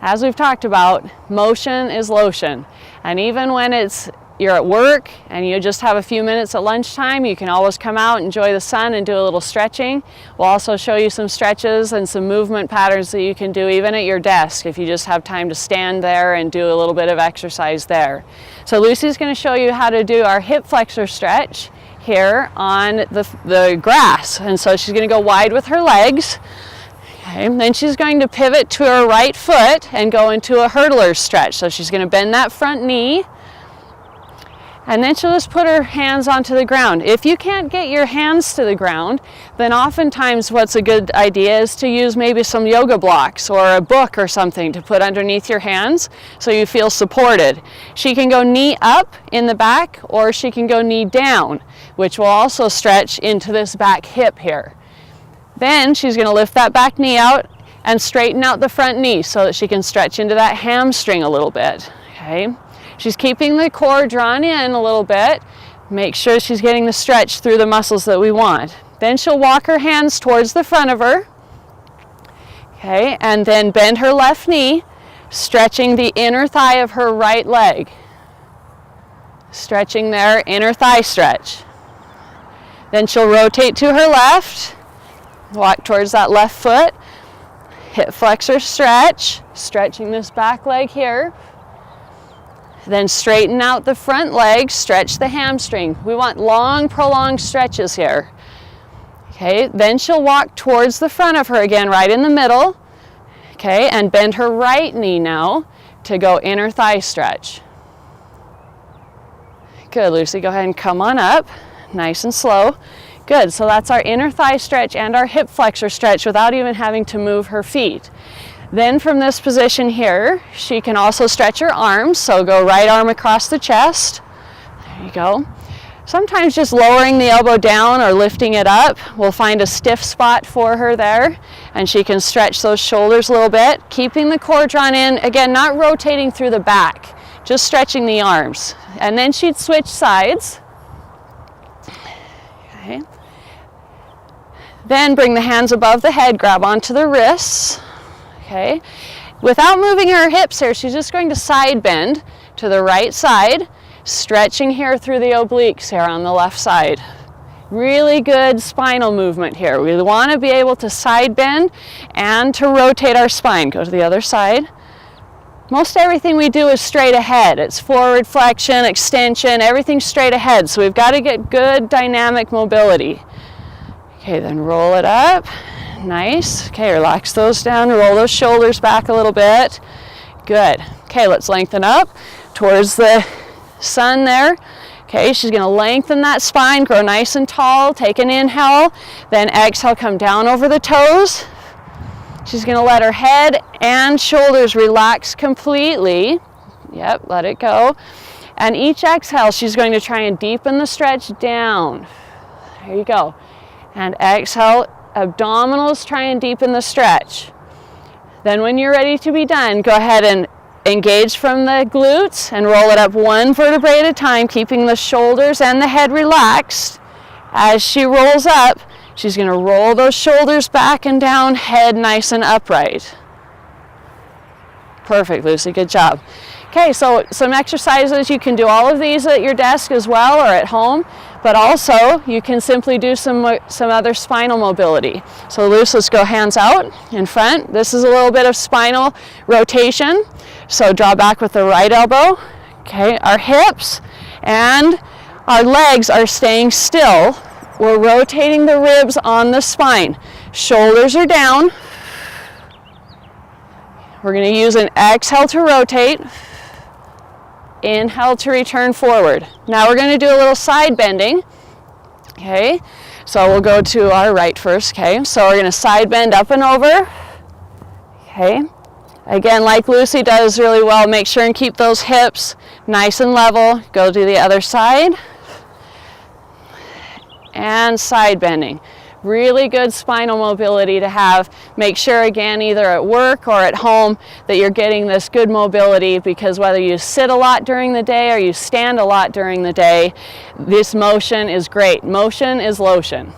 As we've talked about, motion is lotion. And even when you're at work and you just have a few minutes at lunchtime, you can always come out, enjoy the sun, and do a little stretching. We'll also show you some stretches and some movement patterns that you can do even at your desk if you just have time to stand there and do a little bit of exercise there. So Lucy's going to show you how to do our hip flexor stretch here on the grass. And so she's going to go wide with her legs. Okay, and then she's going to pivot to her right foot and go into a hurdler stretch. So she's going to bend that front knee, and then she'll just put her hands onto the ground. If you can't get your hands to the ground, then oftentimes what's a good idea is to use maybe some yoga blocks or a book or something to put underneath your hands so you feel supported. She can go knee up in the back, or she can go knee down, which will also stretch into this back hip here. Then she's going to lift that back knee out and straighten out the front knee so that she can stretch into that hamstring a little bit. Okay? She's keeping the core drawn in a little bit. Make sure she's getting the stretch through the muscles that we want. Then she'll walk her hands towards the front of her. Okay? And then bend her left knee, stretching the inner thigh of her right leg. Stretching their inner thigh stretch. Then she'll rotate to her left. Walk towards that left foot, hip flexor stretch, stretching this back leg here. Then straighten out the front leg, stretch the hamstring. We want long, prolonged stretches here. Okay, then she'll walk towards the front of her again, right in the middle. Okay, and bend her right knee now to go inner thigh stretch. Good, Lucy, go ahead and come on up, nice and slow. Good, so that's our inner thigh stretch and our hip flexor stretch without even having to move her feet. Then from this position here, she can also stretch her arms, so go right arm across the chest. There you go. Sometimes just lowering the elbow down or lifting it up, we'll find a stiff spot for her there, and she can stretch those shoulders a little bit, keeping the core drawn in, again, not rotating through the back, just stretching the arms. And then she'd switch sides. Okay. Then bring the hands above the head, grab onto the wrists. Okay. Without moving her hips here, she's just going to side bend to the right side, stretching here through the obliques here on the left side. Really good spinal movement here. We want to be able to side bend and to rotate our spine. Go to the other side. Most everything we do is straight ahead. It's forward flexion, extension, everything's straight ahead. So we've got to get good dynamic mobility. Okay, then roll it up. Nice. Okay, relax those down. Roll those shoulders back a little bit. Good. Okay, let's lengthen up towards the sun there. Okay, she's going to lengthen that spine, grow nice and tall. Take an inhale. Then exhale, come down over the toes. She's going to let her head and shoulders relax completely. Yep, let it go. And each exhale, she's going to try and deepen the stretch down. There you go. And exhale, abdominals, try and deepen the stretch. Then when you're ready to be done, go ahead and engage from the glutes and roll it up one vertebrae at a time, keeping the shoulders and the head relaxed. As she rolls up, she's going to roll those shoulders back and down, head nice and upright. Perfect, Lucy, good job. Okay, so some exercises, you can do all of these at your desk as well or at home, but also you can simply do some other spinal mobility. So Lucy, let's go hands out in front. This is a little bit of spinal rotation. So draw back with the right elbow. Okay, our hips and our legs are staying still. We're rotating the ribs on the spine. Shoulders are down. We're going to use an exhale to rotate. Inhale to return forward. Now we're going to do a little side bending. Okay, so we'll go to our right first. Okay, so we're going to side bend up and over. Okay, again, like Lucy does really well, make sure and keep those hips nice and level. Go to the other side. And side bending. Really good spinal mobility to have. Make sure again, either at work or at home, that you're getting this good mobility, because whether you sit a lot during the day or you stand a lot during the day, this motion is great. Motion is lotion.